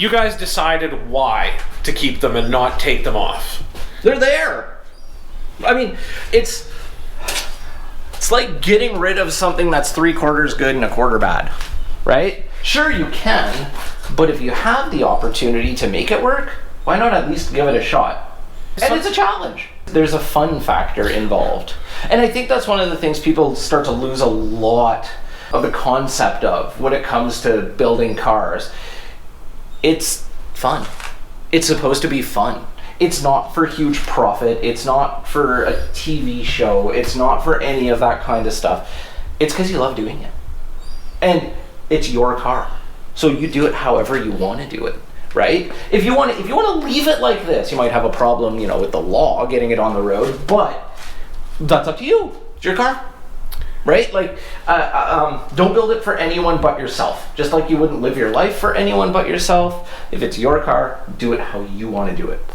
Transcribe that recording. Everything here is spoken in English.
you guys decided why to keep them and not take them off. They're there. I mean, it's like getting rid of something that's 3/4 good and 1/4 bad, right? Sure, you can, but if you have the opportunity to make it work, why not at least give it a shot? And it's a challenge. There's a fun factor involved. And I think that's one of the things people start to lose a lot of the concept of when it comes to building cars. It's fun. It's supposed to be fun. It's not for huge profit. It's not for a TV show. It's not for any of that kind of stuff. It's because you love doing it. And it's your car. So you do it however you want to do it, right? If you want to leave it like this, you might have a problem, with the law getting it on the road, but that's up to you. It's your car. Right? Like, don't build it for anyone but yourself. Just like you wouldn't live your life for anyone but yourself. If it's your car, do it how you want to do it.